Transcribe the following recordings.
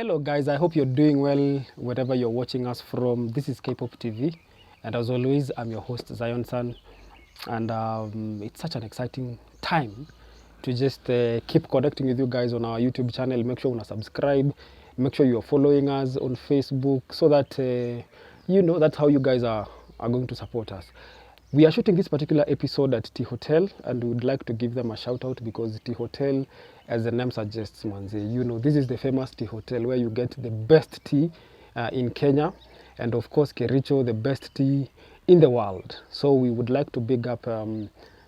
Hello guys, I hope you're doing well wherever you're watching us from. This is K-Pop TV, and as always, I'm your host Zion San, and it's such an exciting time to just keep connecting with you guys on our YouTube channel. Make sure you subscribe, make sure you're following us on Facebook, so that that's how you guys are going to support us. We are shooting this particular episode at Tea Hotel, and we would like to give them a shout out because Tea Hotel, as the name suggests, manze, this is the famous tea hotel where you get the best tea in Kenya, and of course Kericho, the best tea in the world. So we would like to big up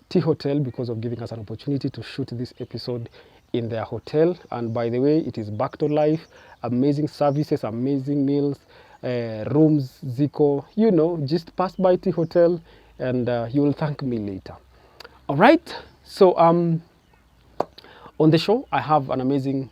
Tea Hotel because of giving us an opportunity to shoot this episode in their hotel. And by the way, it is back to life, amazing services, amazing meals, rooms, Zico, just pass by Tea Hotel and you will thank me later. All right, so on the show, I have an amazing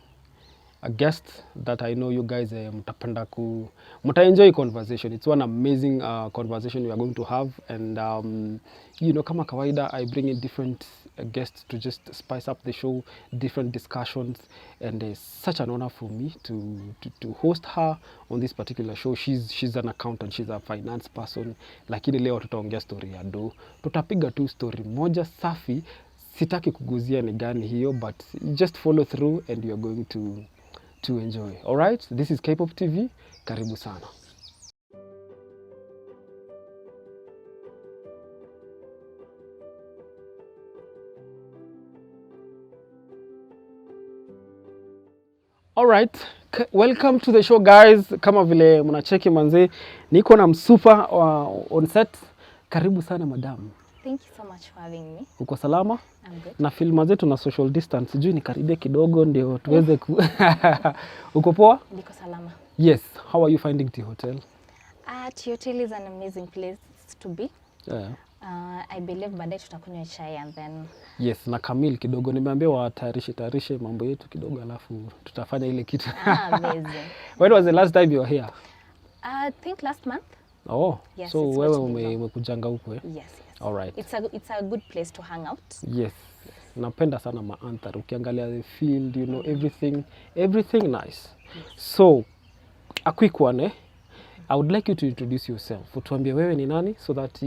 guest that I know you guys muta enjoy conversation. It's one amazing conversation we are going to have, and kama kawaida, I bring in different guests to just spice up the show, different discussions, and it's such an honor for me to host her on this particular show. She's an accountant, she's a finance person, lakini leo tutaongea story ya do. Tutapiga tu story moja safi. Sitaki kuguzia ni gani hiyo, but just follow through and you're going to enjoy. All right, this is K-Pop TV. Karibu sana. All right, welcome to the show guys. Kama vile mnacheki manze, niko na msupa on set. Karibu sana madam. Thank you so much for having me. Uko salama? I'm good. Na filma zetu na social distance. Sijui nikaribia kidogo ndio tuweze Uko poa? Niko salama. Yes. How are you finding Tea Hotel? Tea Hotel is an amazing place to be. Yeah. I believe baadaye tutakunywa chai and then... Yes, na Camille kidogo nimeambiwa tayarishe mambo yetu kidogo alafu tutafanya ile kitu. Amazing. When was the last time you were here? I think last month. Oh, yes, so wewe umekujanga huko eh? Yes. All right. It's a good place to hang out. Yes. Napenda sana maanthari. Ukiangalia the field, everything nice. Yes. So, a quick one I would like you to introduce yourself. Utuambie wewe ni nani so that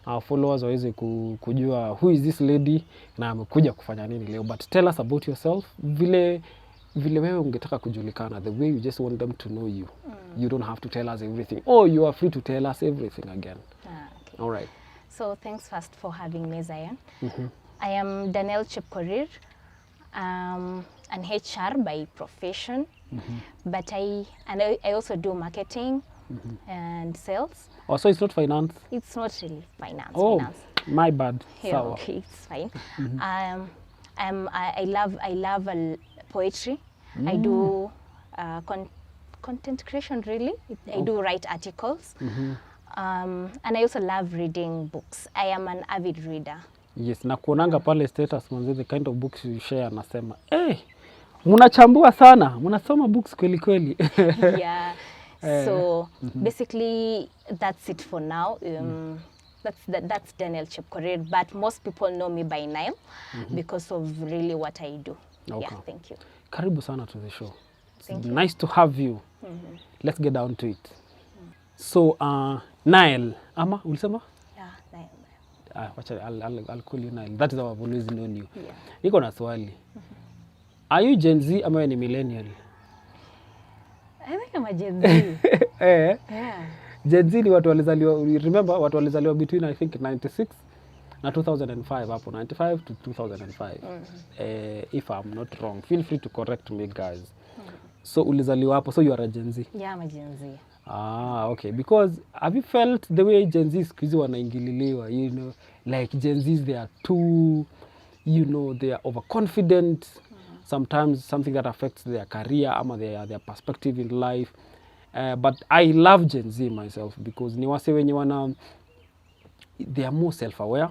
our followers waweze kujua who is this lady na amekuja kufanya nini leo. But tell us about yourself. Vile wewe ungetaka kujulikana, the way you just want them to know you. You don't have to tell us everything. Oh, you are free to tell us everything again. Okay. All right. So thanks first for having me, Zion. I am Danielle Chepkorir, an HR by profession, but I also do marketing and sales. Oh, so it's not finance? It's not really finance. Oh, finance. my bad. Yeah, okay, it's fine. I love poetry. I do content creation, really. I do write articles. And I also love reading books. I am an avid reader. Yes, na kuonanga pale status manze, the kind of books you share, nasema munachambua sana, munasoma books kweli. Yeah. So basically that's it for now. That's Danielle Chepkorir, but most people know me by Nile because of really what I do. Okay. Yeah, thank you. Karibu sana to the show. Thank you. Nice to have you. Let's get down to it. So, Nile, ama ulisema? Yeah, Nile. I'll call you Nile. That is how I've always known you. Yeah. Niko na swali. Are you Gen Z ama wewe ni millennial? I think I'm a Gen Z. Yeah. Gen Z ni watu walizaliwa, remember watu walizaliwa between I think 96 na 2005 hapo, 95 to 2005. If I'm not wrong, feel free to correct me guys. So ulizaliwa hapo, so you are a Gen Z? Yeah, I'm a Gen Z. Okay. Because have you felt the way Gen Z squeeze wanaingililiwa, like Gen Zs, they are too, they are overconfident. Sometimes something that affects their career ama their perspective in life. But I love Gen Z myself because ni wase wenye they are more self-aware.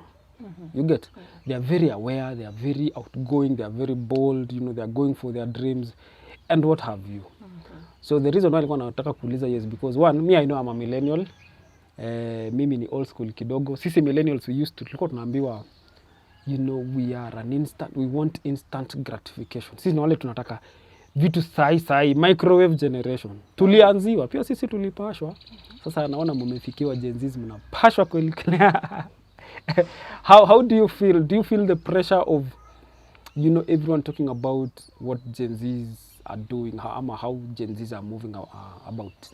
You get? They are very aware, they are very outgoing, they are very bold, they are going for their dreams and what have you. So the reason why nilikuwa nataka kuuliza is because one, me I know I'm a millennial. Mimi ni old school kidogo. Sisi millennials tulikuwa tunaambiwa we are we want instant gratification. Sisi ni wale tunataka vitu sai microwave generation tulianziwa pia sisi tulipashwa. Sasa naona mumefikiwa Gen Zs mnapashwa kweli. How do you feel? Do you feel the pressure of, you know, everyone talking about what Gen Zs are doing, how Gen Zs are moving about?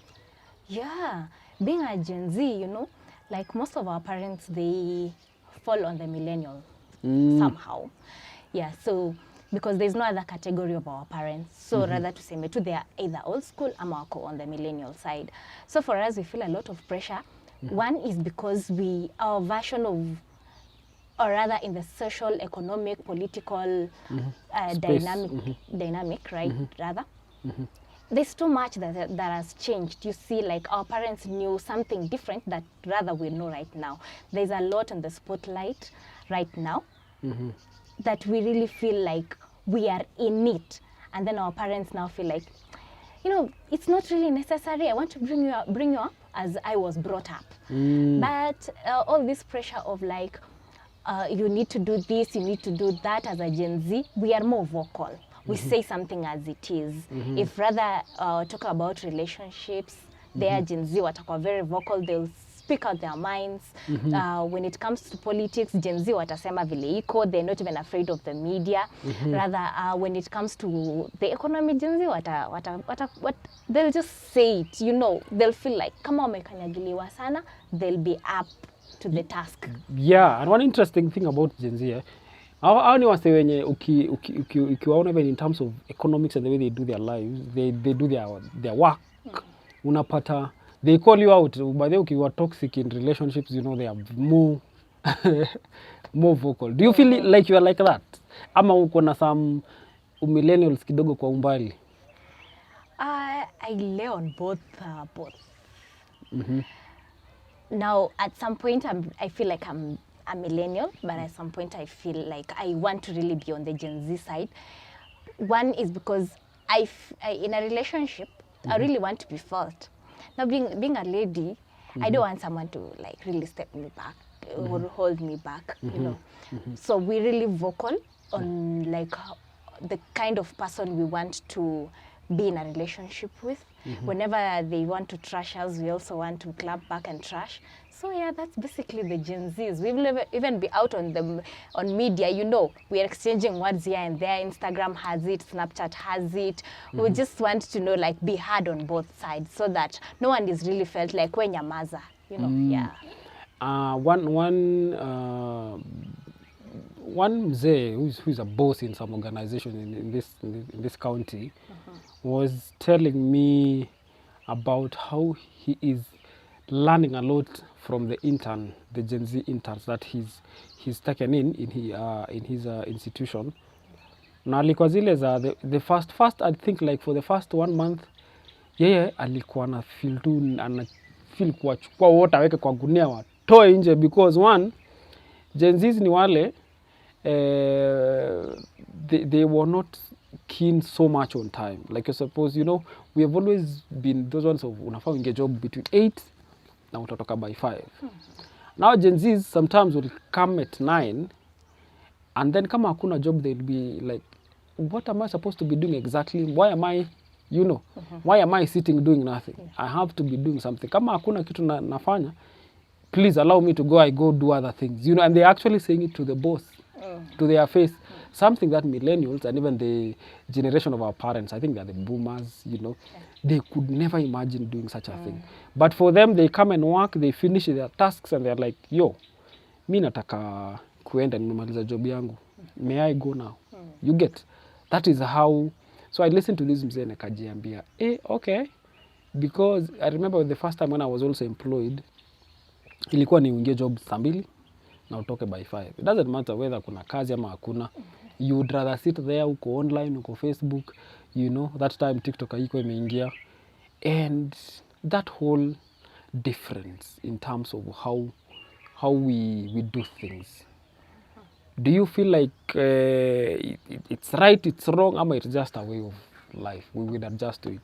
Yeah, being a Gen Z, you know, like most of our parents, they fall on the millennial somehow. Yeah, so because there's no other category of our parents. So rather to say, they are either old school or wako on the millennial side. So for us, we feel a lot of pressure. One is because our version of, or rather in the social, economic, political dynamic, right, rather. There's too much that has changed. You see, like our parents knew something different that rather we know right now. There's a lot in the spotlight right now that we really feel like we are in it. And then our parents now feel like, you know, it's not really necessary. I want to bring you up as I was brought up. But all this pressure of like, you need to do this, you need to do that. As a Gen Z, we are more vocal. We say something as it is. If rather talk about relationships, they are Gen Z, watakuwa very vocal. They'll speak out their minds. When it comes to politics, Gen Z watasema vile iko. They're not even afraid of the media. Rather, when it comes to the economy, Gen Z they'll just say it. You know, they'll feel like kama wamekanyagiliwa sana, they'll be up to the task. Yeah, and one interesting thing about Gen Z, hao ni wase wenye ukiwaona even in terms of economics and the way they do their lives, they do their work. Unapata, they call you out. By the way, ukiwa toxic in relationships, you know, they are more more vocal. Do you feel like you are like that? Ama uko na some millennials kidogo kwa umbali? I lay on both. Now, at some point, I feel like I'm a millennial, but at some point I feel like I want to really be on the Gen Z side. One is because I in a relationship, I really want to be felt. Now, being a lady, I don't want someone to like really step me back or hold me back, you know. So we're really vocal on like the kind of person we want to be in a relationship with. Whenever they want to trash us, we also want to clap back and trash. So yeah, that's basically the Gen Zs. We will even be out on media, you know, we're exchanging words here and there. Instagram has it, Snapchat has it. We just want to know, like, be heard on both sides so that no one is really felt like we nyamaza, you know. Yeah. One mzee who's a boss in some organization in this county was telling me about how he is learning a lot from the Gen Z interns that he's taken in his institution. Na alikuwa zile za the first I think like for the first 1 month yeye alikuwa na feel tu ana feel kuwachukua wote aweke kwa gunia watoe nje because one Gen Zs ni wale they were not keen so much on time. Like you suppose, you know, we have always been those ones of unafaa uingie job between 8 na utatoka by 5. Now Gen Zs sometimes will come at 9 and then kama hakuna job they'll be like, what am I supposed to be doing exactly? Why am I, you know, why am I sitting doing nothing? I have to be doing something. Kama hakuna kitu nafanya, please allow me to go, I go do other things. You know, and they're actually saying it to the boss, to their face. Something that millennials and even the generation of our parents, I think they're the boomers, you know, they could never imagine doing such a thing. But for them, they come and work, they finish their tasks and they're like, yo, mi nataka kuenda nimemaliza job yangu. May I go now? You get? That is how. So I listened to this mzee nikajiambia, okay. Because I remember the first time when I was also employed, ilikuwa ni uingie job saa 2 na utoke by 5. It doesn't matter whether kuna kazi ama hakuna. You would rather sit there, uko online, uko Facebook, you know, that time TikTok haiko imeingia. And that whole difference in terms of how we do things. Do you feel like it's right, it's wrong, or it's just a way of life? We will adjust to it.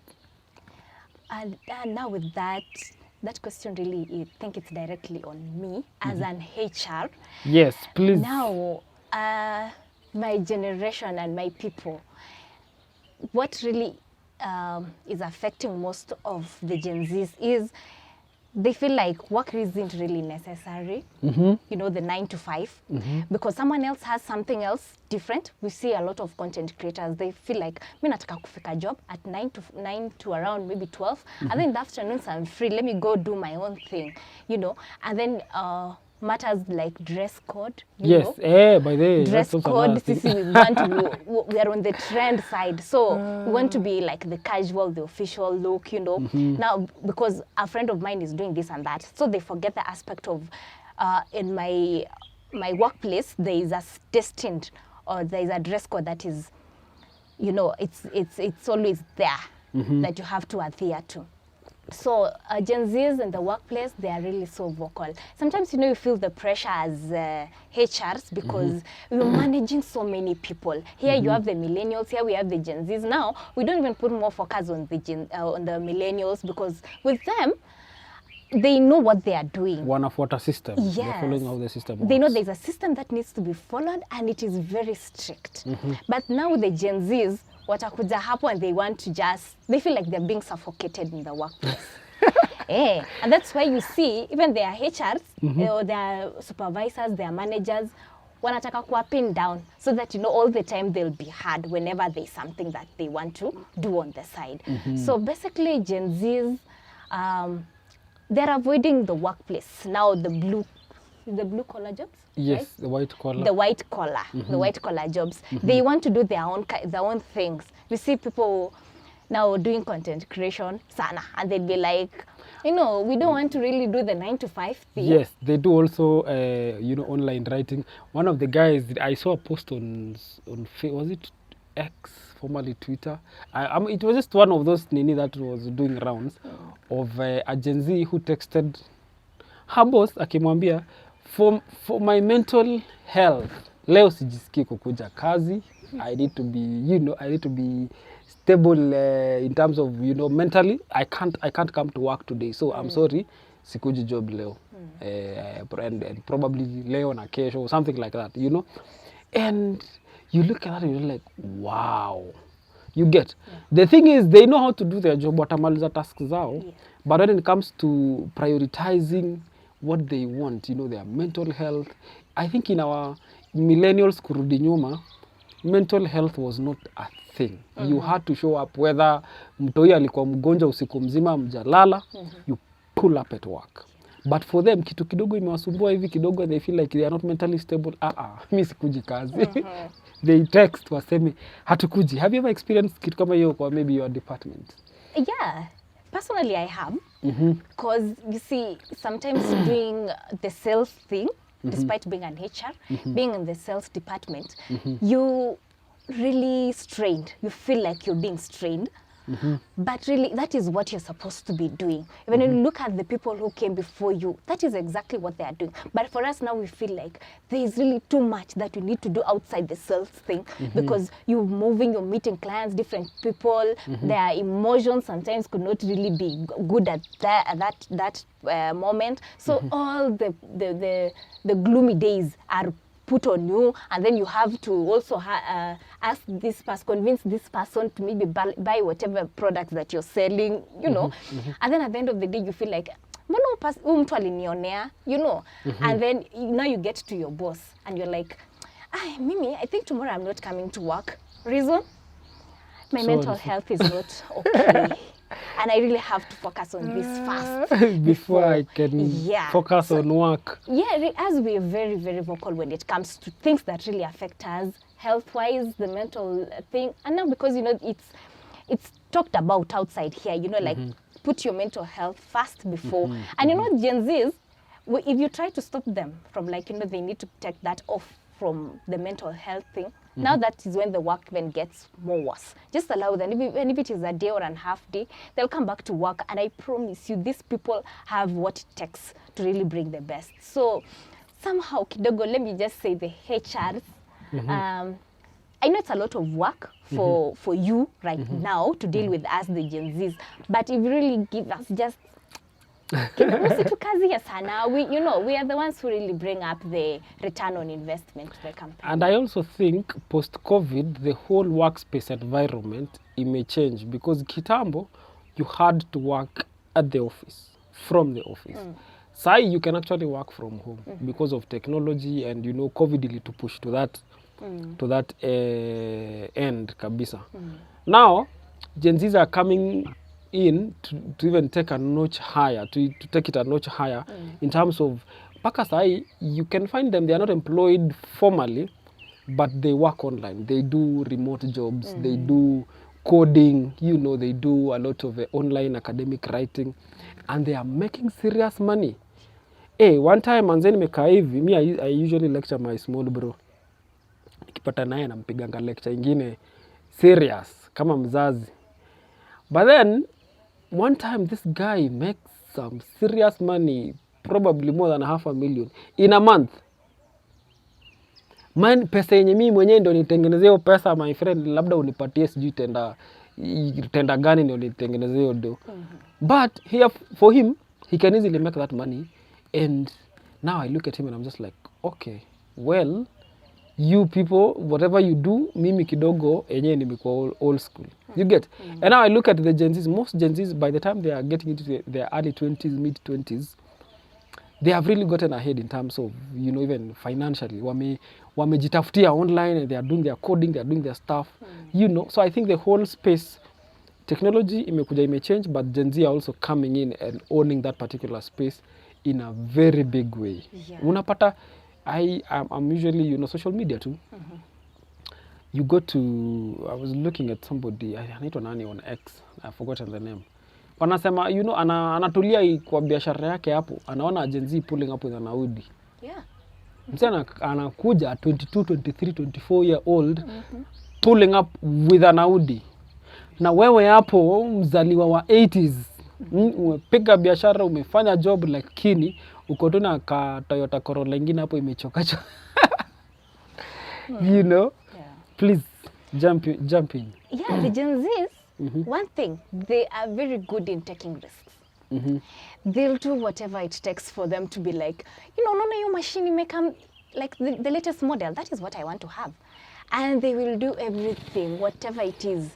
And now with that question really, I think it's directly on me as an HR. Yes, please. Now, my generation and my people, what really is affecting most of the Gen Zs is they feel like work isn't really necessary, you know, the 9 to 5, because someone else has something else different. We see a lot of content creators, they feel like, mi nataka kufika job at 9 to around maybe 12, and then in the afternoons I'm free, let me go do my own thing, you know. And then matters like dress code, you know. By the way, Dress that's also code, another thing. sisi, we are on the trend side, so we want to be like the casual, the official look, you know. Now, because a friend of mine is doing this and that, so they forget the aspect of in my workplace there is a destined, or there is a dress code that is, you know, it's always there that you have to adhere to. So Gen Zs in the workplace, they are really so vocal. Sometimes, you know, you feel the pressure as HRs because we're managing so many people. Here you have the millennials, here we have the Gen Zs. Now, we don't even put more focus on the millennials, because with them, they know what they are doing. One of what a system. Yes. They're following how the system works. They know there's a system that needs to be followed, and it is very strict. But now the Gen Zs, watakuja hapo and they want to just, they feel like they're being suffocated in the workplace. And that's why you see even their HRs, or their supervisors, their managers, wanataka kuwa pinned down, so that, you know, all the time they'll be hard whenever there's something that they want to do on the side. So basically Gen Zs, they're avoiding the workplace. Now the blue collar jobs? Yes, right? the white collar. The white collar, the white collar jobs. They want to do their own things. We see people now doing content creation, sana, and they'd be like, you know, we don't want to really do the 9 to 5 thing. Yes, they do also, you know, online writing. One of the guys, I saw a post on was it X, formerly Twitter? It was just one of those nini that was doing rounds of a Gen Z who texted her boss akimwambia, for my mental health, leo sijisikii kukuja kazi. I need to be, you know, I need to be stable in terms of, you know, mentally. I can't come to work today, so I'm sorry, sikuji job leo. And probably leo na kesho or something like that, you know. And you look at that and you're like, wow. You get. The thing is, they know how to do their job, watamaliza tasks zao. But when it comes to prioritizing what they want, you know, their mental health, I think in our millennials kurudi nyuma, mental health was not a thing. You had to show up, whether mtoi alikuwa mgonjwa usiku mzima mjalala, you pull up at work. But for them, kitu kidogo imewasumbua hivi kidogo, and they feel like they are not mentally stable. Mi sikuji kazi. They text waseme, hatukuji. Have you ever experienced kitu kama hiyo kwa maybe your department? Yeah, personally I have. Because you see, sometimes doing the sales thing, despite being an HR, being in the sales department, you really strained. You feel like you're being strained. But really, that is what you're supposed to be doing. When you look at the people who came before you, that is exactly what they are doing. But for us now, we feel like there is really too much that we need to do outside the sales thing, because you're moving, you're meeting clients, different people, their emotions sometimes could not really be good at that moment. So all the gloomy days are put on you, and then you have to also ask this person, convince this person to maybe buy whatever products that you're selling, you know. And then at the end of the day, you feel like, mbona mtu alinionea, you know. And then now you get to your boss, and you're like, Mimi, I think tomorrow I'm not coming to work. Reason? My mental health is not okay. And I really have to focus on this first. Before I can focus on work. Yeah, as we are very, very vocal when it comes to things that really affect us, health-wise, the mental thing. And now because, you know, it's talked about outside here, you know, like put your mental health first before. And you know, Gen Zs, if you try to stop them from, like, you know, they need to take that off from the mental health thing, now that is when the work then gets more worse. Just allow them, even if it is a day or a half day, they'll come back to work, and I promise you, these people have what it takes to really bring the best. So somehow, kidogo, let me just say the HRs, I know it's a lot of work for you right now to deal with us, the Gen Zs, but if you really give us just Usitukazie sana. We are the ones who really bring up the return on investment to the company. And I also think post-COVID, the whole workspace environment may change because kitambo, you had to work at the office, from the office. Sai, you can actually work from home because of technology and, COVID ili to push to that end kabisa. Now, Gen Zs are coming in to even take a notch higher, to take it a notch higher in terms of, paka sai, you can find them, they are not employed formally, but they work online. They do remote jobs, they do coding, they do a lot of online academic writing, and they are making serious money. Hey, one time manze nimekaa hivi, I usually lecture my small bro. Nikipata naye nampiganga lecture ingine serious kama mzazi. But then one time this guy makes some serious money, probably more than $500,000 in a month. Man, pesa yenye mimi mwenyewe ndio nitengenezeo pesa, my friend, labda unipatie sijui tenda gani ndio nitengenezeo do. But here for him, he can easily make that money. And now I look at him and I'm just like, okay, well, you people, whatever you do, mimi kidogo enye nimekuwa old school. You get? And now I look at the Gen Zs. Most Gen Zs, by the time they are getting into their early 20s, mid 20s, they have really gotten ahead in terms of, even financially. Wamejitafutia online and they are doing their coding, they are doing their stuff. So I think the whole space, technology imekuja change, but Gen Z are also coming in and owning that particular space in a very big way. Yeah. Unapata, I'm usually, social media too. You go to, I was looking at somebody, anaitwa nani on X, I've forgotten the name. Wanasema, anatulia kwa biashara yake hapo, anaona Gen Z pulling up with an Audi. Yeah. Msana anakuja 22, 23, 24 year old pulling up with an Audi. Na wewe hapo mzaliwa wa 80s, umepiga biashara, umefanya job, lakini uko tu na ka Toyota Corolla ingine hapo imechokacho. Yeah. Please jump in. Yeah, the Gen Zs, one thing, they are very good in taking risks. They'll do whatever it takes for them to be like, no, your machine may come like the latest model. That is what I want to have. And they will do everything, whatever it is,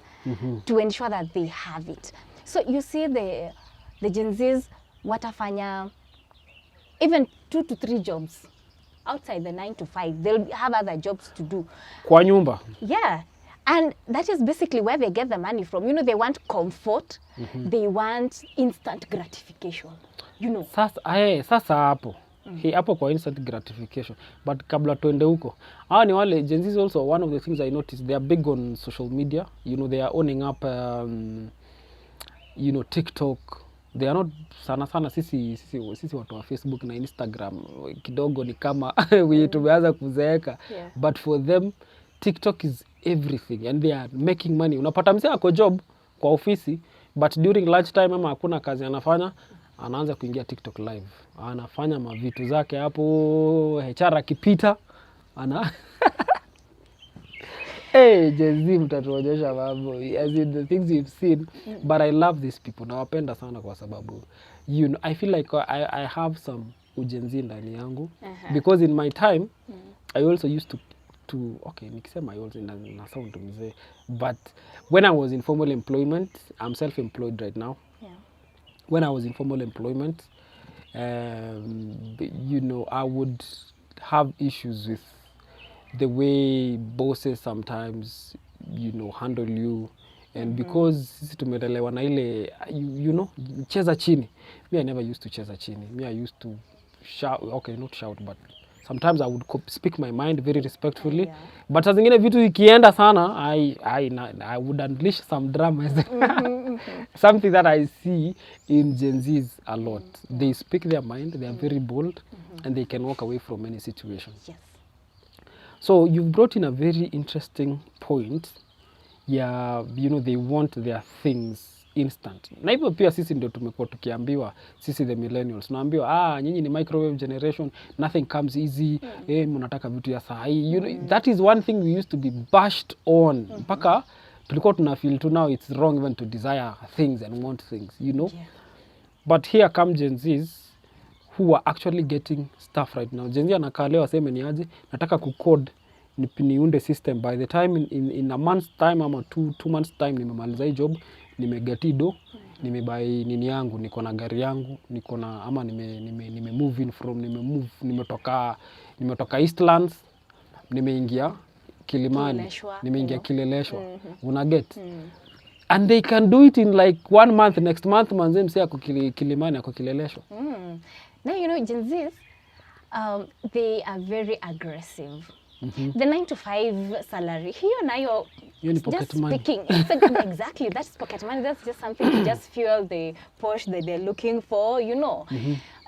to ensure that they have it. So you see the Gen Zs, watafanya even 2 to 3 jobs outside the 9 to 5. They'll have other jobs to do. Kwa nyumba. Yeah. And that is basically where they get the money from. They want comfort. They want instant gratification. Sasa hapo. Hapo kwa instant gratification. But kabla tuende huko. Hawa ni wale, Gen Z is also one of the things I noticed. They are big on social media. They are owning up, TikTok. They are not sana sisi watu wa Facebook na Instagram kidogo ni kama tumeanza kuzeeka. Yeah. But for them, TikTok is everything and they are making money. Unapata msee ako job kwa ofisi, but during lunch time ama hakuna kazi anafanya, anaanza kuingia TikTok live. Anafanya mavitu zake hapo, HR akipita, Hey, Gen Z mtatuonyesha mambo. As in the things you've seen. But I love these people. Nawapenda sana kwa sababu, I feel like I have some Gen Z ndani yangu. Because in my time, I also used to okay, nikisema I also na sound mzee. But when I was in formal employment, I'm self-employed right now. Yeah. When I was in formal employment, I would have issues with the way bosses sometimes, handle you. And because sisi tumelelewa na ile, cheza chini. Me, I never used to cheza chini. Me, I used to shout, okay, not shout, but sometimes I would speak my mind very respectfully. Yeah. But saa zingine vitu ikienda sana, I would unleash some dramas. Something that I see in Gen Zs a lot. They speak their mind, they are very bold, and they can walk away from any situation. Yes. So you've brought in a very interesting point. Yeah, they want their things instant. Na hivyo pia sisi ndio tumekuwa tukiambiwa, sisi the millennials. Naambiwa, nyinyi ni microwave generation, nothing comes easy, mnataka vitu ya saa hii. That is one thing we used to be bashed on. Mpaka tulikuwa tunafeel to now it's wrong even to desire things and want things, Yeah. But here come Gen Zs who are actually getting stuff right now. Gen Z anakaa leo aseme ni aje, nataka kucode niunde system. By the time in a month's time ama two months time nimemaliza hii job, nimegatido, nimebuy nini yangu, niko na gari yangu, niko na ama nime move in from nimetoka Eastlands, nimeingia Kilimani, Kileleshwa, nimeingia you know. Kileleshwa. Una get? And they can do it in like 1 month. Next month manze msee ako Kilimani, ako Kileleshwa. Now, you know, Gen Zs, they are very aggressive. The 9 to 5 salary, here now you're Hiyo ni just pocket money. speaking. Exactly, that's pocket money. That's just something to just fuel the push that they're looking for, you know.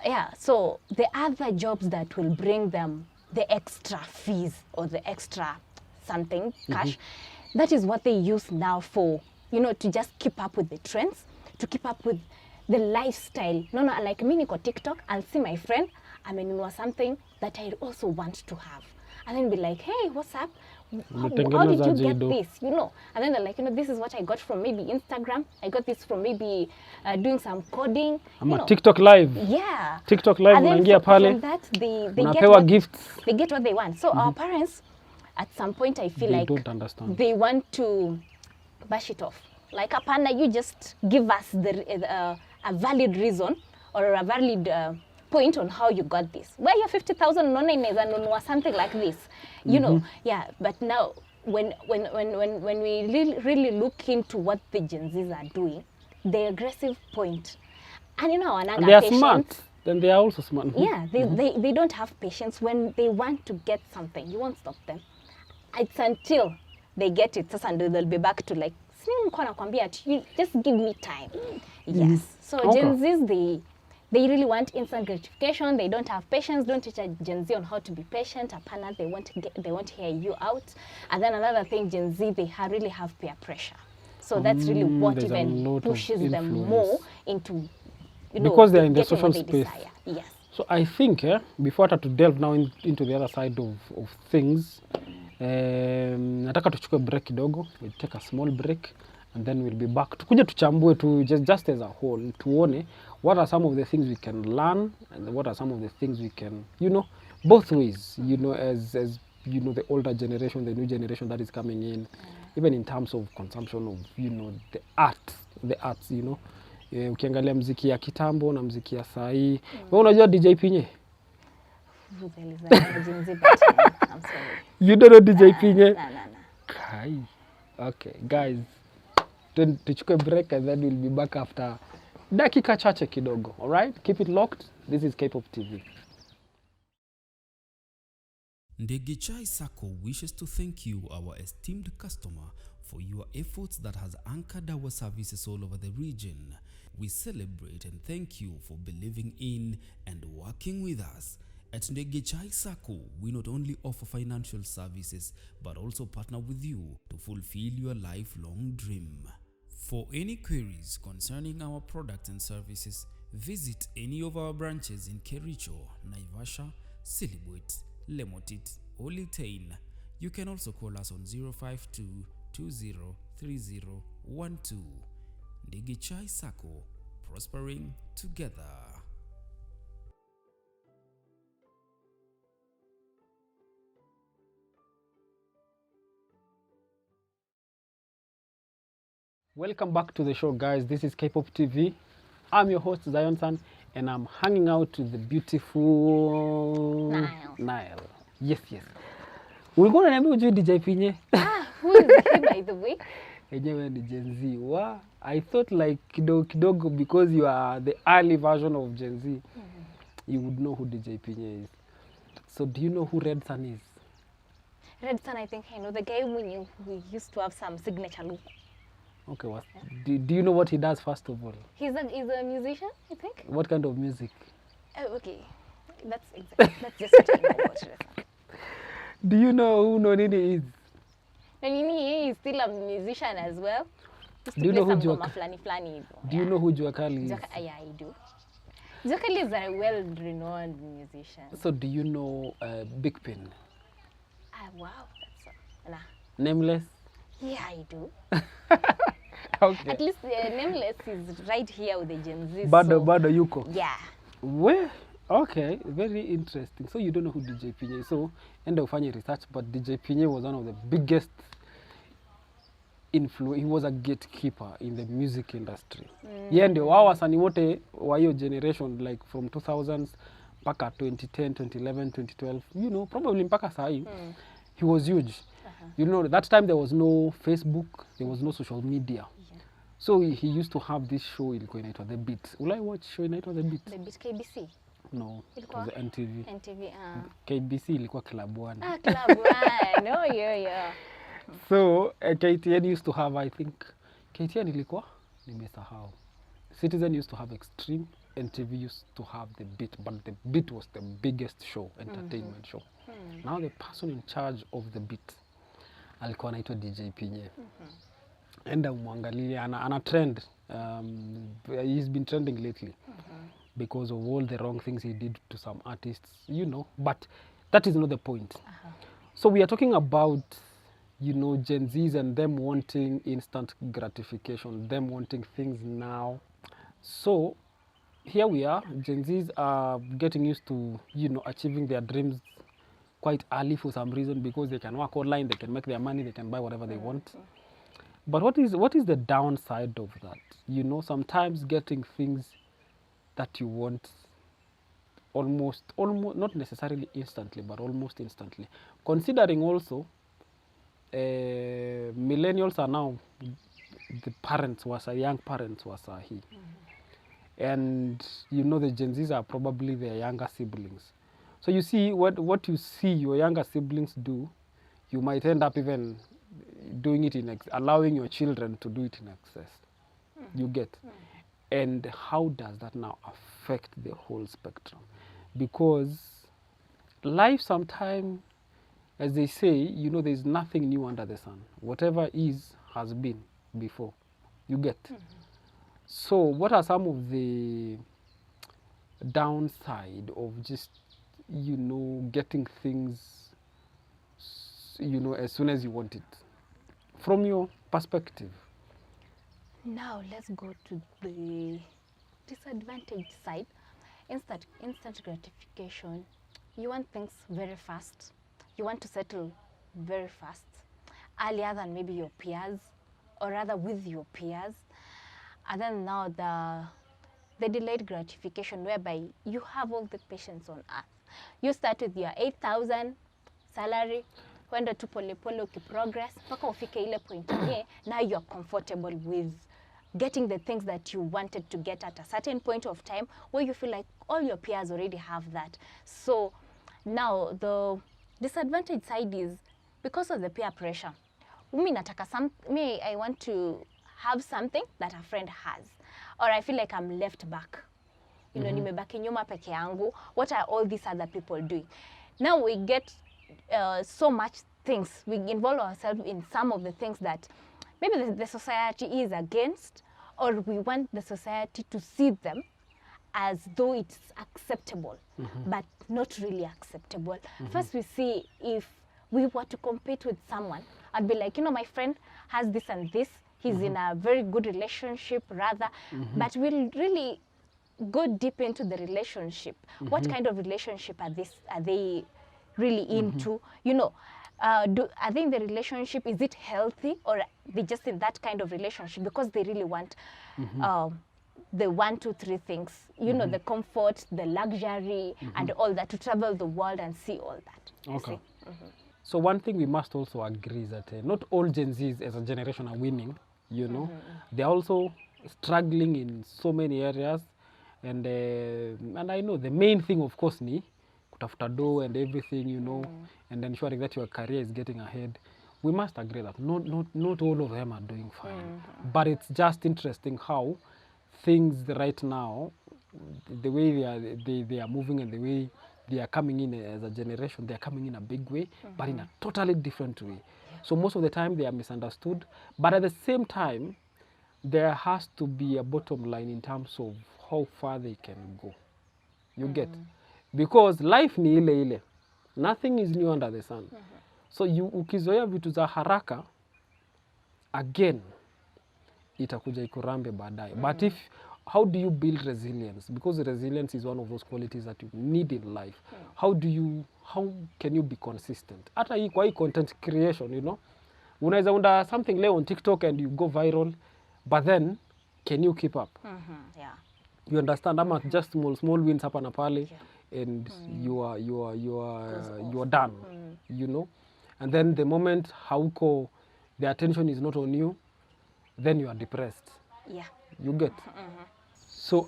Yeah, so the other jobs that will bring them the extra fees or the extra something, cash, that is what they use now for, you know, to just keep up with the trends, to keep up with the lifestyle. No, like me niko TikTok, I'll see my friend, amenunua something that I also want to have. And then be like, hey, what's up? How did you get this? You know? And then they're like, you know, this is what I got from maybe Instagram. I got this from maybe doing some coding. Ama you know. TikTok live. Yeah. TikTok live And then unaingia pale. from that, they get Unapewa gifts. they get what they want. So our parents, at some point, I feel They like don't understand. they want to bash it off. Like, apana, you just give us a valid reason or a valid point on how you got this. Where your 50,000 or something like this, you know? Yeah, but now when we really look into what the Gen Zs are doing, the aggressive point, and you know, And they are smart. Then they are also smart. Yeah, they don't have patience when they want to get something. You won't stop them. It's until they get it, and they'll be back to like, you just give me time. Yes. So Okay. Gen Zs, they really want instant gratification. They don't have patience. Don't teach a Gen Z on how to be patient. Apana, they want to hear you out. And then another thing, Gen Z, they really have peer pressure. So that's really what there's a even lot of pushes them influence. more into, you know, Because they're in the getting social what they space. desire. Yes. So I think, before to delve now into the other side of things, nataka tuchukue break kidogo. We'll take a small break and then we'll be back. Tukuje tuchambue tu just as a whole, tuone what are some of the things we can learn and what are some of the things we can, you know, both ways, you know, as you know, the older generation, the new generation that is coming in, even in terms of consumption of, you know, the arts, you know. Ukiangalia mziki ya kitambo na mziki ya saa hii. Wewe unajua DJ Pinye? Gen Z, but I'm sorry. You don't know DJ Pinye? No. Kai. Okay, guys. Tuchukue break and then we'll be back after dakika chache kidogo. All right? Keep it locked. This is K-Pop TV. Ndege Chai Sacco wishes to thank you, our esteemed customer, for your efforts that has anchored our services all over the region. We celebrate and thank you for believing in and working with us. At Ndege Chai Sacco, we not only offer financial services, but also partner with you to fulfill your lifelong dream. For any queries concerning our products and services, visit any of our branches in Kericho, Naivasha, Silibwet, Lemotit, or Litein. You can also call us on 052 203012. Ndege Chai Sacco, prospering together. Welcome back to the show, guys. This is K-Pop TV. I'm your host, Zion San, and I'm hanging out with the beautiful Nile. Yes. Ulikuwa unaniambia ujui DJ Pinye? Who is he, by the way? Enyewe ni Gen Z. Wow. I thought like kidogo because you are the early version of Gen Z, you would know who DJ Pinye is. So do you know who Red Sun is? Red Sun, I think I know. The guy who used to have some signature look. Okay, do you know what he does first of all? He's a musician, I think. What kind of music? Oh, okay. That's just what I know about Red Sun. Do you know who Nonini is? Nonini is still a musician as well. Do you know who Flani? Do you know who Juakali is? Yeah, I do. Juakali is a well-renowned musician. So do you know Big Pin? Wow, that's nah. Nameless? Yeah, I do. Okay. At least Nameless is right here with the Gen Z. Bado so, bado yuko. yeah. Where? Okay, very interesting. So you don't know who DJ Pinye is. So enda ufanye research, but DJ Pinye was one of the biggest influence. He was a gatekeeper in the music industry. Yeye ndio wao wasanii wote wa hiyo generation like from 2000s mpaka 2010, 2011, 2012, you know, probably mpaka sahi. He was huge. You know, that time there was no Facebook, there was no social media. So he used to have this show ilikuwa inaitwa The Beat. Will I watch show inaitwa The Beat? The Beat KBC. No, it Ilikuwa? was NTV. NTV. KBC ilikuwa Club One. Club One. Oh, yeah. So KTN used to have, I think, KTN ilikuwa nimesahau. Citizen used to have Extreme. NTV used to have The Beat, but The Beat was the biggest show, entertainment show. Now the person in charge of The Beat alikuwa anaitwa DJ Pinye. Enda umwangalie, ana trend. He's been trending lately because of all the wrong things he did to some artists, you know. But that is not the point. So we are talking about, you know, Gen Zs and them wanting instant gratification, them wanting things now. So here we are, Gen Zs are getting used to, you know, achieving their dreams quite early for some reason because they can work online, they can make their money, they can buy whatever they want. But what is the downside of that? You know, sometimes getting things that you want almost not necessarily instantly, but almost instantly. Considering also millennials are now the parents young parents was he. And you know the Gen Zs are probably their younger siblings. So you see what you see your younger siblings do, you might end up even doing it allowing your children to do it in excess. You get? And how does that now affect the whole spectrum? Because life sometimes, as they say, you know, there's nothing new under the sun. Whatever is has been before. You get? So what are some of the downside of just, you know, getting things, you know, as soon as you want it? From your perspective. Now let's go to the disadvantage side. Instant gratification. You want things very fast. You want to settle very fast, earlier than maybe your peers, or rather with your peers. And then now the delayed gratification, whereby you have all the patience on earth. You start with your 8,000 salary, kwenda tu polepole ukiprogress, mpaka ufike ile point yenye, now you're comfortable with getting the things that you wanted to get at a certain point of time where you feel like all your peers already have that. So now the disadvantage side is because of the peer pressure. I want to have something that a friend has, or I feel like I'm left back. You know, nimebaki nyuma peke yangu. What are all these other people doing? Now we get so much things. We involve ourselves in some of the things that maybe the society is against, or we want the society to see them as though it's acceptable, but not really acceptable. First, we see if we were to compete with someone, I'd be like, you know, my friend has this and this. He's in a very good relationship, rather, but we'll really go deep into the relationship. What kind of relationship are they really into? You know, are they in the relationship? Is it healthy, or are they just in that kind of relationship because they really want the 1, 2, 3 things? You know, the comfort, the luxury, and all that, to travel the world and see all that. Okay. So one thing we must also agree is that not all Gen Zs as a generation are winning. You know, they're also struggling in so many areas, and I know the main thing, of course, ni kutafuta dough and everything, you know, and ensuring that your career is getting ahead. We must agree that not all of them are doing fine, but it's just interesting how things right now, the way they are moving and the way they are coming in as a generation, they are coming in a big way, but in a totally different way. So most of the time they are misunderstood, but at the same time, there has to be a bottom line in terms of how far they can go. You get? Because life ni ile ile. Nothing is new under the sun. So ukizoea vitu za haraka, again, itakuja ikurambe baadaye. But if how do you build resilience? Because resilience is one of those qualities that you need in life. How can you be consistent? Hata hii kwa hii content creation, you know, unaweza unda something leo on TikTok and you go viral, but then can you keep up? Yeah. You understand? Ama just small wins hapa na pale, and you are done. You know, and then the moment hauko, the attention is not on you, then you are depressed. Yeah. You get? So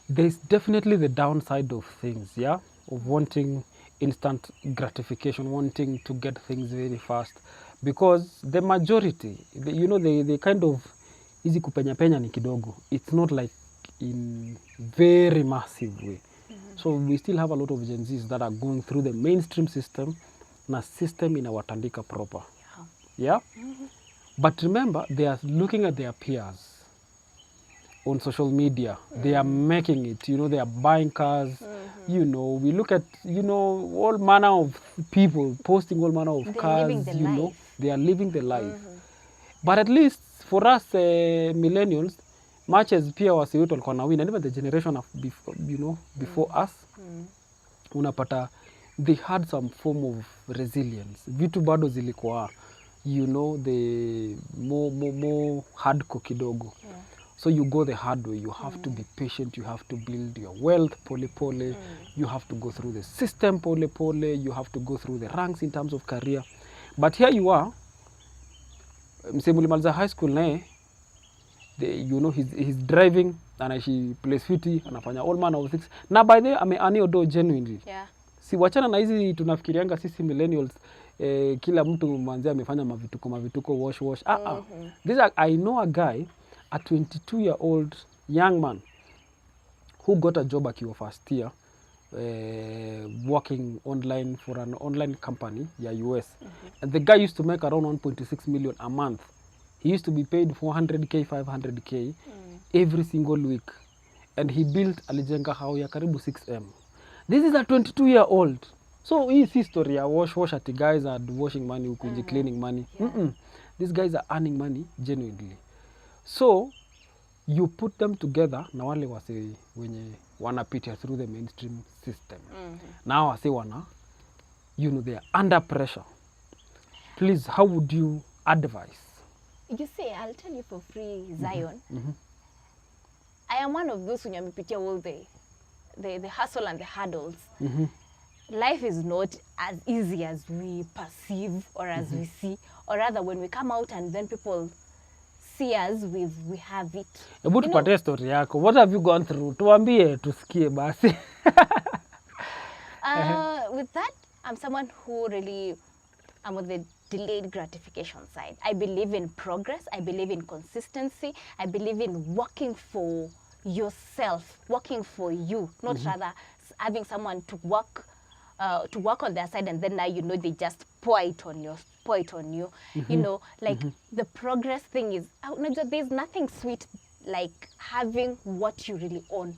there's definitely the downside of things, yeah, of wanting instant gratification, wanting to get things very fast, because the majority, you know, they kind of hizi kupenya penya ni kidogo. It's not like in very massive way. So we still have a lot of Gen Zs that are going through the mainstream system, na system inawatandika proper. Yeah? But remember, they are looking at their peers on social media. They are making it, you know, they are buying cars. You know, we look at, you know, all manner of people posting all manner of They're cars, living the you know. life. They are living the life. But at least for us millennials, much as pia wasi wetu walikuwa na win, and even the generation of before, you know, before us, unapata they had some form of resilience. Vitu bado zilikuwa, you know, the more hardcore kidogo. So you go the hard way. You have to be patient. You have to build your wealth pole pole. You have to go through the system pole pole. You have to go through the ranks in terms of career. But here you are, mse mulimaliza high school nae, you know, he's driving, anaishi place fiti, anafanya all manner of things. Na by the way, ame odo genuinely. Yeah. Si wachana na hizi tunafikirianga sisi millennials, kila mtu mwanzia amefanya mavituko wash. I know a guy, a 22-year-old young man who got a job akiwa first year, working online for an online company ya US. And the guy used to make around 1.6 million a month. He used to be paid 400k, 500k every single week. And he built alijenga hao ya karibu 6M. This is a 22-year-old. So hii si story ya wash ati guys are washing money huku nje, cleaning money. These guys are earning money genuinely. So you put them together na wale wase wenye wanapitia through the mainstream system. Now wase wana, you know, they are under pressure. Please, how would you advise? You see, I'll tell you for free, Zion. I am one of those who amepitia all the hustle and the hurdles. Life is not as easy as we perceive or as we see, or rather when we come out and then people see us with we have it. Hebu tupatie story yako. What have you gone through? Tuambie tusikie basi. With that, I'm someone who really, I'm on the delayed gratification side. I believe in progress. I believe in consistency. I believe in working for yourself, working for you, not rather having someone to work on their side and then now, you know, they just pour it on you. You know, like the progress thing is, there's nothing sweet like having what you really own.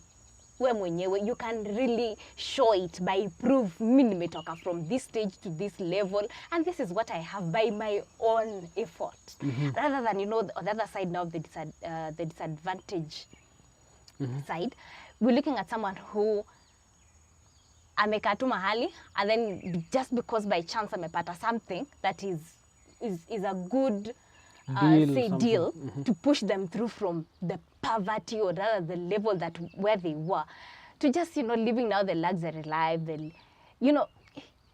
We mwenyewe, you can really show it by proof, mimi nimetoka from this stage to this level and this is what I have by my own effort. Rather than, you know, on the other side now, the disadvantage side, we're looking at someone who amekaa tu mahali and then just because by chance amepata something that is a good deal to push them through from the poverty or rather the level that where they were to just, you know, living now the luxury life. You know,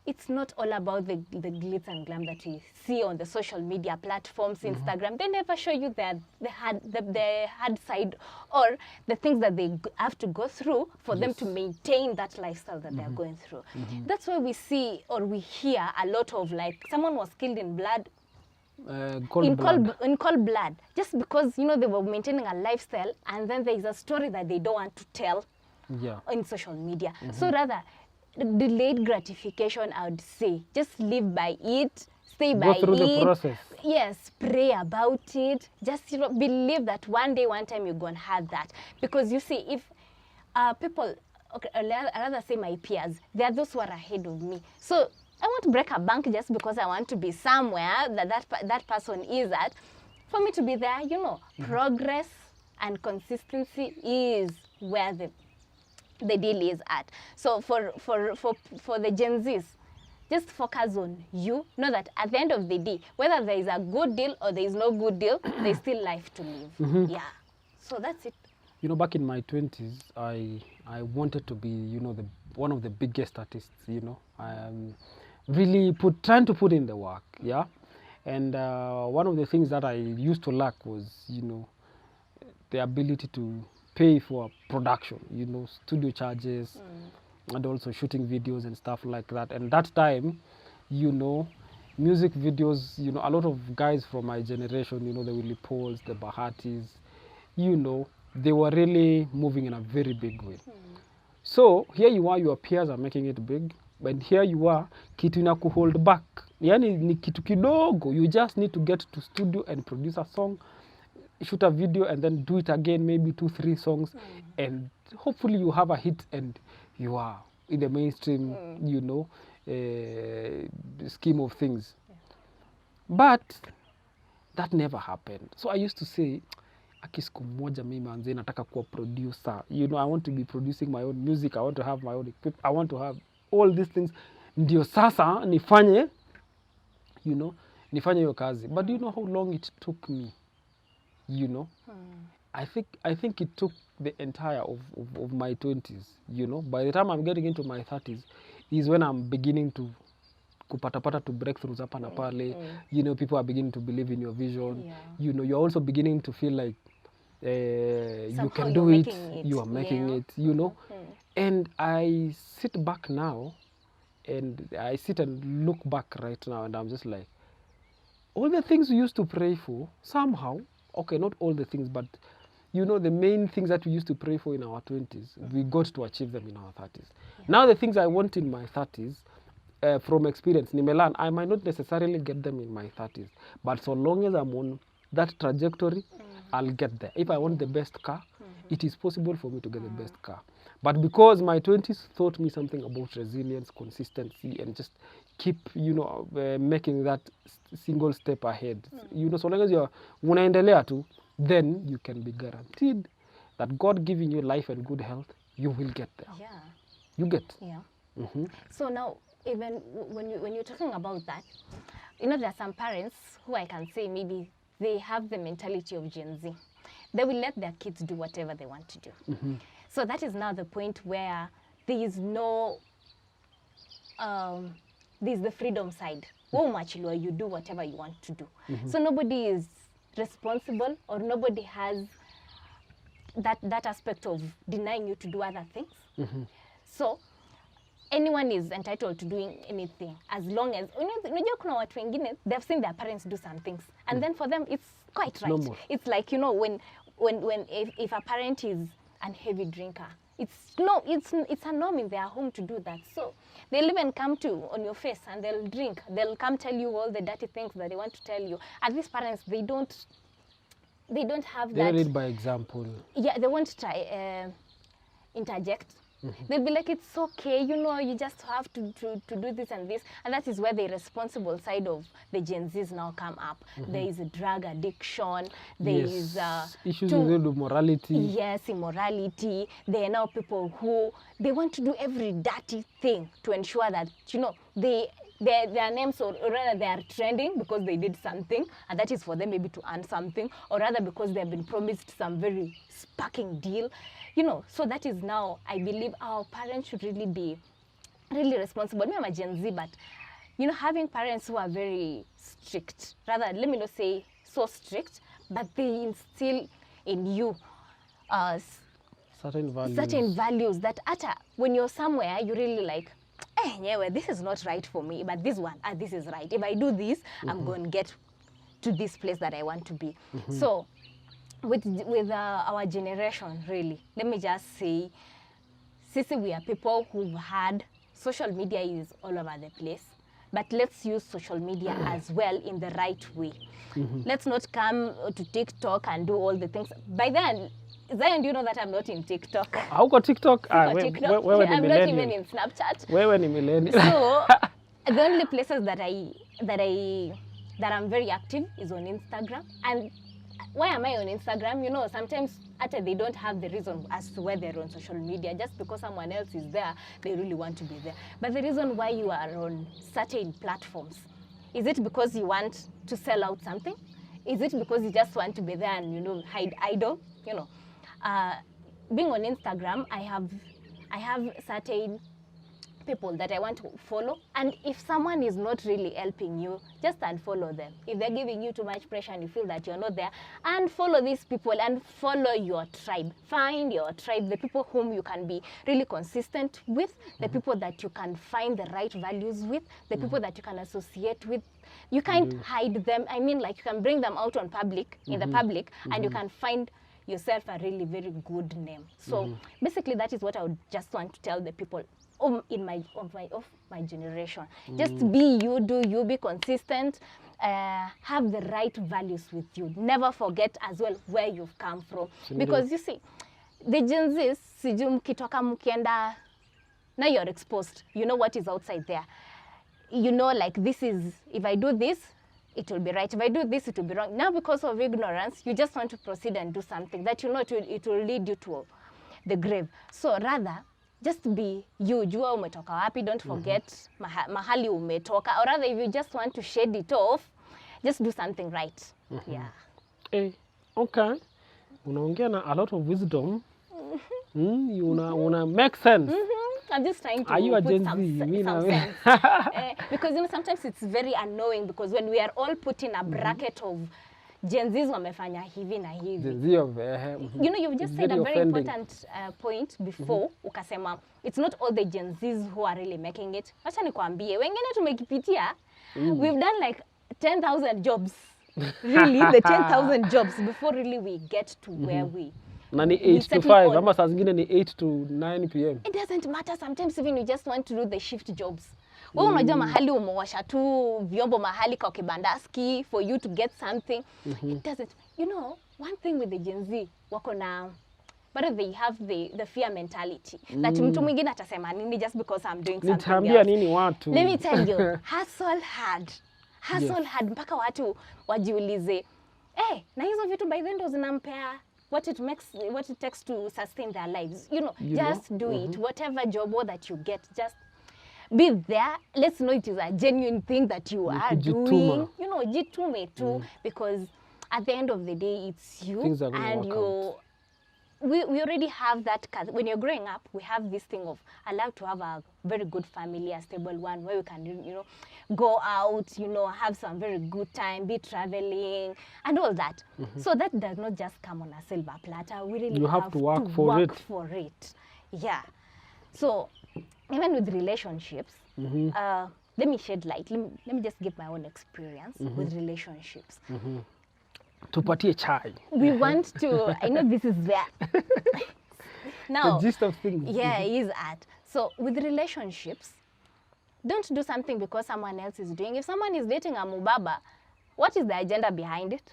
it's not all about the glitz and glam that we see on the social media platforms, Instagram. They never show you the hard side or the things that they have to go through for them to maintain that lifestyle that they're going through. That's why we see or we hear a lot of like someone was killed in blood. In cold blood, just because, you know, they were maintaining a lifestyle and then there is a story that they don't want to tell in social media. So rather, delayed gratification, I would say, just live by it, stay by it. Go through the process. Yes, pray about it. Just, you know, believe that one time you're going to have that. Because you see, if people, okay, I'd rather say my peers, they are those who are ahead of me. So I won't break a bank just because I want to be somewhere that person is at. for me to be there, you know, progress and consistency is where the deal is at. So for the Gen Zs, just focus on you. Know that at the end of the day, whether there is a good deal or there is no good deal, there's still life to live. Yeah. So that's it. You know, back in my 20s, I wanted to be, you know, one of the biggest artists, you know. Really trying to put in the work, yeah. And one of the things that I used to lack was, you know, the ability to pay for production, you know, studio charges, and also shooting videos and stuff like that. And that time, you know, music videos, you know, a lot of guys from my generation, you know, the Willie Pauls, the Bahatis, you know, they were really moving in a very big way. So here you are, your peers are making it big, but here you are, kitu inaku hold back. Yani ni kitu kidogo, you just need to get to studio and produce a song, shoot a video, and then do it again, maybe 2-3 songs, and hopefully you have a hit and you are in the mainstream, you know, scheme of things. But that never happened. So I used to say, siku moja mimi manze nataka kuwa producer. You know, I want to be producing my own music. I want to have my own equipment. I want to have all these things. Ndio sasa nifanye, you know, nifanye hiyo kazi. But do you know how long it took me? You know, I think it took the entire of my 20s. You know, by the time I'm getting into my 30s, is when I'm beginning to kupata to breakthroughs hapa na pale. You know, people are beginning to believe in your vision. You know, you're also beginning to feel like you can do it. You are making it, you know. And I sit back now, and I sit and look back right now, and I'm just like, all the things we used to pray for, somehow, okay, not all the things, but you know, the main things that we used to pray for in our 20s, we got to achieve them in our 30s. Now the things I want in my 30s, from experience, nimelan, I might not necessarily get them in my 30s, but so long as I'm on that trajectory, I'll get there. If I want the best car, it is possible for me to get the best car. But because my 20s taught me something about resilience, consistency, and just keep, you know, making that single step ahead. You know, so long as you're unaendelea tu, then you can be guaranteed that God giving you life and good health, you will get there. Yeah. You get. Yeah. So now, even when you're talking about that, you know, there are some parents who I can say maybe they have the mentality of Gen Z. They will let their kids do whatever they want to do. So that is now the point where there is no, there's the freedom side. Oh, much lower, you do whatever you want to do. So nobody is responsible, or nobody has that aspect of denying you to do other things. So anyone is entitled to doing anything as long as, unajua kuna watu wengine, they've seen their parents do some things, and then for them it's quite right. Normal. It's like, you know, when if a parent is a heavy drinker, it's a norm in their home to do that. So they'll even come on your face and they'll drink. They'll come tell you all the dirty things that they want to tell you. And these parents, they don't have that. They lead by example. Yeah, they won't try interject. They'll be like, it's okay, you know, you just have to do this and this. And that is where the responsible side of the Gen Zs now come up. There is a drug addiction. There is issues with morality. Yes, immorality. There are now people who, they want to do every dirty thing to ensure that, you know, their names, or rather they are trending because they did something, and that is for them maybe to earn something, or rather because they have been promised some very sparking deal. You know, so that is now, I believe our parents should really be really responsible. Me, I'm a Gen Z, but, you know, having parents who are very strict, rather, let me not say so strict, but they instill in you certain values that when you're somewhere, you really like, yeah, well, this is not right for me, but this one, this is right. If I do this, I'm going to get to this place that I want to be. So, with our generation, really, let me just say, sisi, we are people who've had, social media is all over the place, but let's use social media as well in the right way. Let's not come to TikTok and do all the things. By then, Zion, do you know that I'm not in TikTok? How got TikTok? I'm not even in Snapchat. Where ni millennial? So, the only places that I that I'm very active is on Instagram. And why am I on Instagram? You know, sometimes after they don't have the reason as to why they're on social media, just because someone else is there, they really want to be there. But the reason why you are on certain platforms, is it because you want to sell out something? Is it because you just want to be there and, you know, hide idle? You know, being on Instagram, I have certain people that I want to follow, and if someone is not really helping you, just unfollow them. If they're giving you too much pressure and you feel that you're not there, unfollow these people and follow your tribe. Find your tribe, the people whom you can be really consistent with, the people that you can find the right values with, the people that you can associate with. You can't hide them. I mean, like, you can bring them out on public, in the public, and you can find yourself a really very good name. So basically, that is what I would just want to tell the people of my generation. Just be you, do you, be consistent, have the right values with you. Never forget as well where you've come from. Because you see, the Gen Zs, sijui mkitoka mkienda, now you're exposed. You know what is outside there. You know, like, this is, if I do this, it will be right. If I do this, it will be wrong. Now, because of ignorance, you just want to proceed and do something that you know it will lead you to the grave. So rather, just be you. Jua umetoka wapi. Don't forget mahali umetoka. Or rather, if you just want to shade it off, just do something right. Yeah. Hey, okay. Unaongea na a lot of wisdom. Una make sense. I'm just trying to Are you a put Gen some Z? sense. Because, you know, sometimes it's very annoying because when we are all put in a bracket of Gen Zs wamefanya hivi na hivi. Gen Z of, You know, you've just it's said a very offending. important point before. Ukasema, it's not all the Gen Zs who are really making it. Wacha nikwambie, wengine tumekipitia. We've done like 10,000 jobs. Really, the 10,000 jobs before really we get to where we. Na ni 8 to 5, ama saa zingine ni 8 to 9 p.m. It doesn't matter. Sometimes even you just want to do the shift jobs. Wewe unajua mahali umewasha tu vyombo mahali kwa kibandaski for you to get something. It doesn't. You know, one thing with the Gen Z, wako na, but they have the fear mentality. That mtu mwingine atasema nini just because I'm doing something Nitaambia else. nini watu? Let me tell you, hustle hard. Hustle hard mpaka watu wajiulize, na hizo vitu by the end zinampea what it takes to sustain their lives. You know, just do it. Whatever job that you get, just be there. Let's know it is a genuine thing that you are doing. You know, jitume too, because at the end of the day, it's you. Things are gonna and work you. out. We already have that. When you're growing up, we have this thing of, I love to have a very good family, a stable one, where we can, you know, go out, you know, have some very good time, be traveling, and all that. So that does not just come on a silver platter. We really have to work for it. Yeah. So even with relationships, let me shed light. Let me just give my own experience with relationships. Tupatie chai. We want to, I know this is where. Now, The gist of things. yeah, is at. So with relationships, don't do something because someone else is doing. If someone is dating a mubaba, what is the agenda behind it?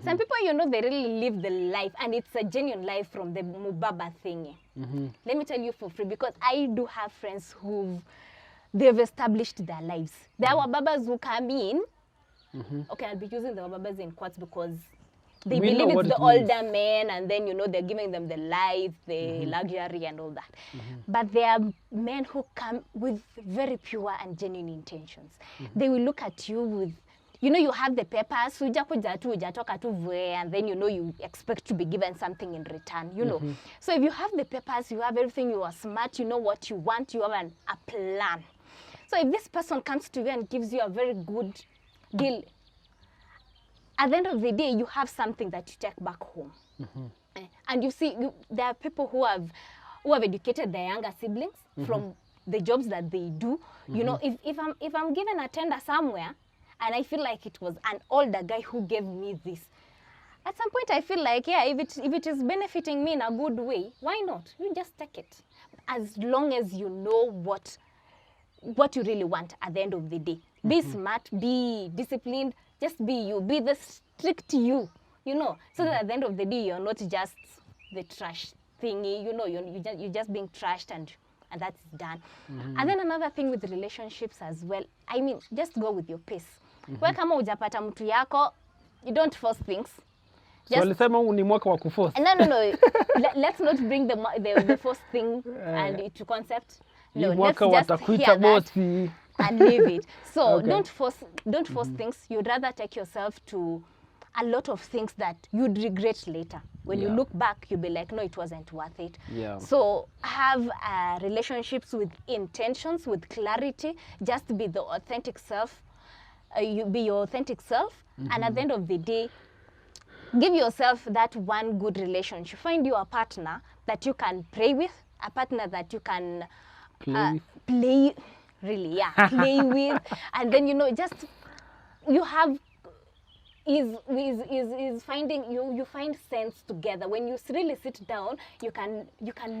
Some people, you know, they really live the life, and it's a genuine life from the mubaba thingy. Let me tell you for free, because I do have friends they've established their lives. There are wababas who come in. Okay, I'll be using the wababas in quotes because they We know believe what it's the it means. older men, and then, you know, they're giving them the life, the luxury and all that. But there are men who come with very pure and genuine intentions. They will look at you with, you know, you have the papers, and then, you know, you expect to be given something in return, you know. So if you have the papers, you have everything, you are smart, you know what you want, you have a plan. So if this person comes to you and gives you a very good deal, at the end of the day, you have something that you take back home. And you see, there are people who have educated their younger siblings from the jobs that they do. You know, if I'm given a tender somewhere, and I feel like it was an older guy who gave me this, at some point I feel like, yeah, if it is benefiting me in a good way, why not? You just take it. As long as you know what you really want at the end of the day. Be smart, be disciplined, just be you, be the strict you, you know, so that at the end of the day, you're not just the trash thingy, you know, you're just being trashed and that's done. And then another thing with relationships as well, I mean, just go with your pace. Wewe kama hujapata mtu yako, you don't force things. So walisema huu ni mwaka wa kuforce. No. Let's not bring the first thing and to concept. No, mwaka let's just watakuita hear that bosi. and leave it. So Okay. don't force things. You'd rather take yourself to a lot of things that you'd regret later. When you look back, you'll be like, no, it wasn't worth it. Yeah. So have relationships with intentions, with clarity. Just be the authentic self. You be your authentic self, and at the end of the day, give yourself that one good relationship. Find you a partner that you can pray with, a partner that you can Play play with, and then just you have is finding you find sense together. When you really sit down, you can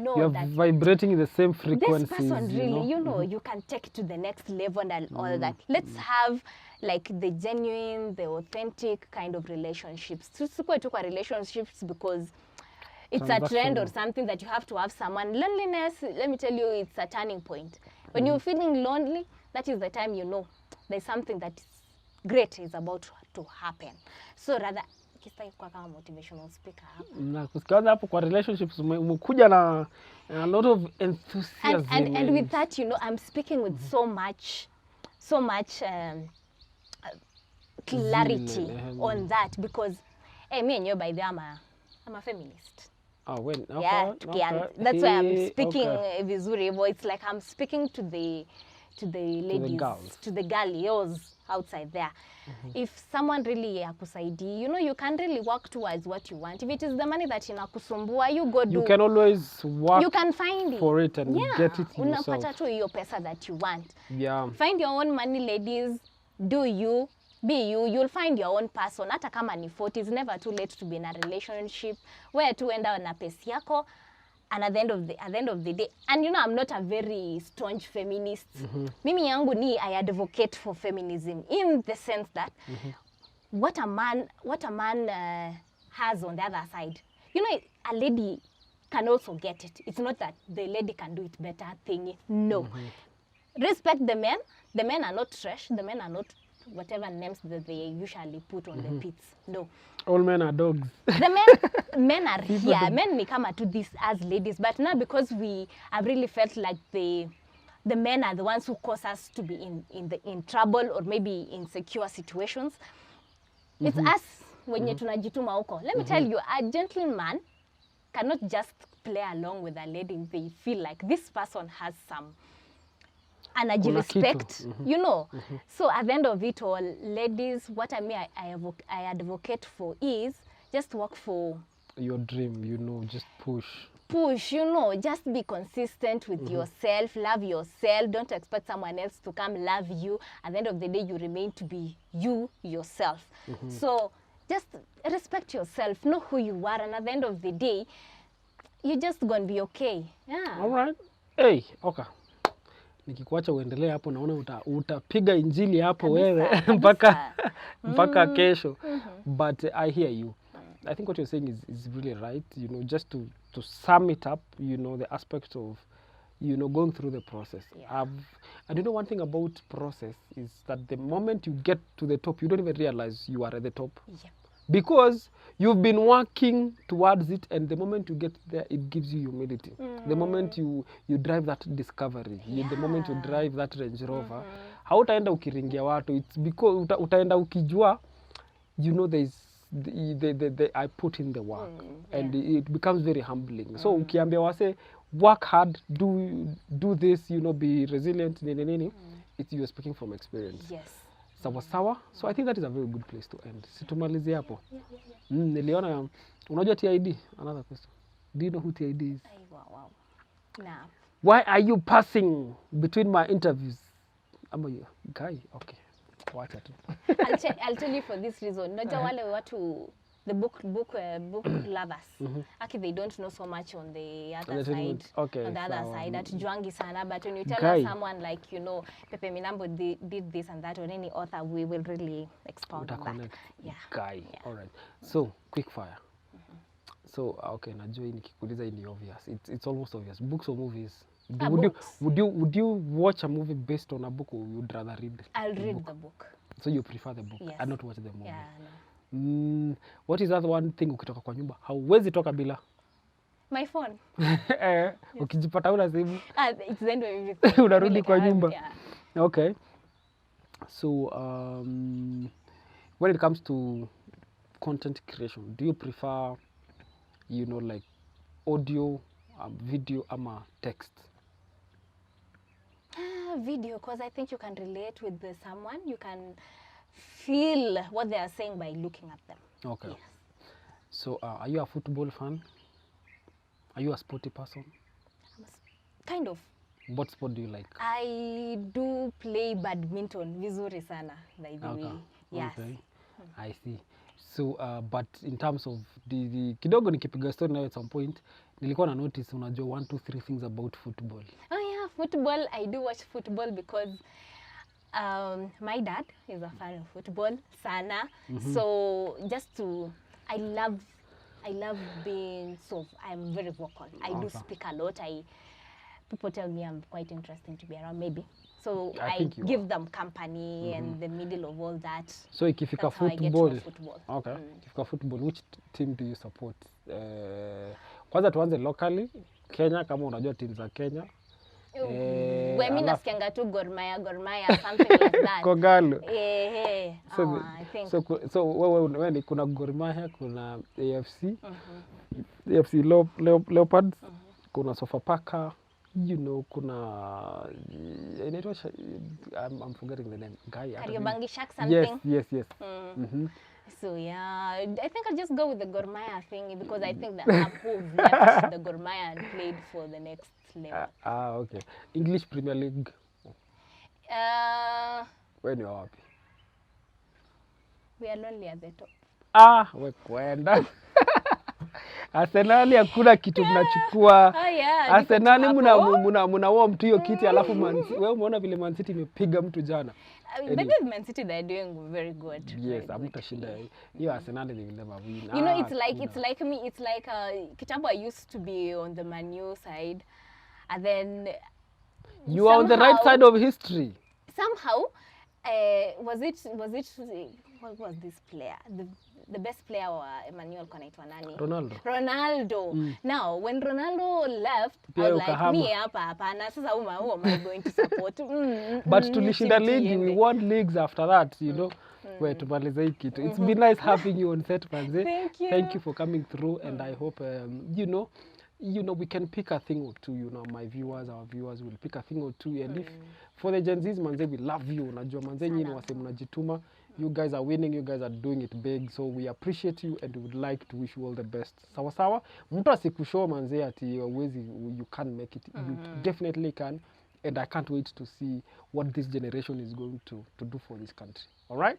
know You're that vibrating in the same this frequencies. person really, you can take to the next level and all that. Let's have like the genuine, the authentic kind of relationships. Tusikue tu kwa relationships because it's a trend or something that you have to have someone. Loneliness, let me tell you, it's a turning point. When you're feeling lonely, that is the time you know there's something that is great is about to happen. So rather, kisa kwa kama motivational speaker hapa. Na kusikiaza hapo kwa relationships umekuja na a lot of enthusiasm. And with that, I'm speaking with so much clarity on that because me and you, by the way, I'm a feminist. Oh, when? Okay, Yeah, okay. that's why I'm speaking Okay. vizuri. It's like I'm speaking to the ladies, girls. to the girls outside there. If someone really akusaidi, you can really work towards what you want. If it is the money that inakusumbua, you go do. You can always work You can find it for it and get it yourself. Unapata tu hiyo pesa that you want. Yeah. Find your own money, ladies. Do you. Be you. You'll find your own person. Hata kama ni 40, it's never too late to be in a relationship where tu enda na pesi yako. And at the end of the day, and I'm not a very staunch feminist. Mimi yangu ni I advocate for feminism in the sense that what a man has on the other side. A lady can also get it. It's not that the lady can do it better thingy. No. Respect the men. The men are not trash. The men are not whatever names that they usually put on the pits. No. All men are dogs. The men are here. Men may come to this as ladies, but now because we have really felt like the men are the ones who cause us to be in trouble or maybe in secure situations. It's us wenye tunajituma huko. Let me tell you, a gentleman cannot just play along with a lady if they feel like this person has some energy, Kuna respect, kitu. So at the end of it all, ladies, what I advocate for is just work for Your dream, just push. Just be consistent with yourself, love yourself. Don't expect someone else to come love you. At the end of the day, you remain to be you, yourself. So just respect yourself, know who you are, and at the end of the day, you're just going to be okay. Yeah. All right. Hey, okay. Nikikuacha uendelee hapo naona utapiga injili hapo wewe mpaka kesho. But I hear you. I think what you're saying is really right. Just to sum it up, the aspect of going through the process. Yeah. And one thing about process is that the moment you get to the top, you don't even realize you are at the top. Yeah. Because you've been working towards it, and the moment you get there, it gives you humility. The moment you drive that Discovery, the moment you drive that Range Rover, hautaenda ukiringia watu. It's because utaenda ukijua, there's I put in the work, and it becomes very humbling. So ukiambia wase work hard, do this, be resilient, you're speaking from experience. Yes. Sawa. So I think that is a very good place to end. Situmalizie hapo. Niliona, unajua TID? Another question. Do you know who TID is? Wow. Nah. Why are you passing between my interviews? Ama you guy? Okay. Wacha tu. I'll tell you for this reason. Unajua wale watu the book lovers. Actually, they don't know so much on the other side. Okay. On the other side, atujuangi sana. But when you tell Guy. someone like, Pepe Minambo did this and that, or any author, we will really expound on that. Connect. Yeah. Guy. Yeah. All right. So, quick fire. So, okay, najua hii nikikuuliza hii ni obvious. It's almost obvious. Books or movies? Books. Would you watch a movie based on a book, or would you rather read? I'll read the book. So you prefer the book Yes. and not watch the movie. Yeah, no. What is that one thing ukitoka kwa nyumba hauwezi toka bila? My phone. Ukijipata una simu It's the end of everything. unarudi Like kwa I have- nyumba. yeah. Okay. So when it comes to content creation, do you prefer, you know, like audio, video, ama text? Video, because I think you can relate with someone. You can feel what they are saying by looking at them. Okay. Yes. So are you a football fan? Are you a sporty person? Kind of. What sport do you like? I do play badminton vizuri sana, by the way. Yes. Okay. I see. So but in terms of the kidogo nikipiga story nayo at some point nilikuwa na notice unajua 1 2 3 things about football. Oh yeah, football. I do watch football because my dad is a fan of football sana. So just to, I love being so. I'm very vocal. I do Okay. speak a lot. People tell me I'm quite interesting to be around, maybe. So I I think you give them company and the middle of all that. So ikifika That's how I get football. to football. Okay. Ikifika football, which team do you support? Kwanza tuanze locally, Kenya kama unajua team za Kenya. Mimi nasikianga tu Gor Mahia, something like that. Kogalo. So, I think. So wewe ni kuna Gor Mahia, kuna AFC. AFC Leopards, kuna Sofapaka, you know, kuna inaitwa I'm forgetting the name. Guy. Kariobangi Sharks something. Yes. So yeah, I think I'll just go with the Gor Mahia thing because I think that Apu left the Gor Mahia and played for the next level. Okay. English Premier League. Wewe ni wapi? We are lonely at the top. We kwenda. Arsenal hakuna kitu mnachukua. Oh yeah. Arsenal mna mtu hiyo kiti alafu wewe umeona vile Man City imepiga mtu jana. But Man City, they're doing very good. Yes, hamtashinda. Hiyo Arsenal ni vile mawili. You know, it's like me. It's like Kitambo. I used to be on the Man U side, and then you are on the right side of history. Somehow, was it what was this player? The best player wa Emmanuel Konaitwa nani? Ronaldo. Now, when Ronaldo left, I was like, me hapana, sasa who am I going to support? But tulishinda league, we won leagues after that, you know. Where tumaliza hii kitu. It's been nice having you on set, Manze. Thank you. Thank you for coming through, and I hope you know, we can pick a thing or two. You know, our viewers will pick a thing or two. And if for the Gen Zs, Manze, we love you. Unajua Manze nyinyi wase mnajituma. You guys are winning, you guys are doing it big, so we appreciate you and we would like to wish you all the best. Sawa sawa, mtu asikushow Manze ati you can't make it. You definitely can, and I can't wait to see what this generation is going to do for this country. All right?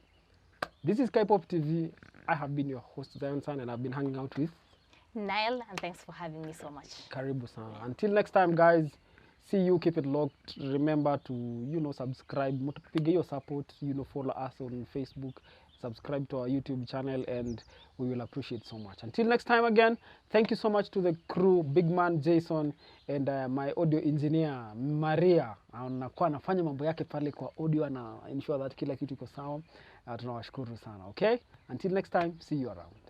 This is K-Pop TV. I have been your host, Zion San, and I've been hanging out with Nile, and thanks for having me so much. Karibu sana. Until next time, guys. See you, keep it locked. Remember to, you know, subscribe. Mutupige your support, you know, follow us on Facebook, subscribe to our YouTube channel, and we will appreciate so much. Until next time again, thank you so much to the crew, Big Man Jason, and my audio engineer, Maria. Anakuwa anafanya mambo yake pale kwa audio na ensure that kila kitu iko sawa. Tunawashukuru sana, okay? Until next time, see you around.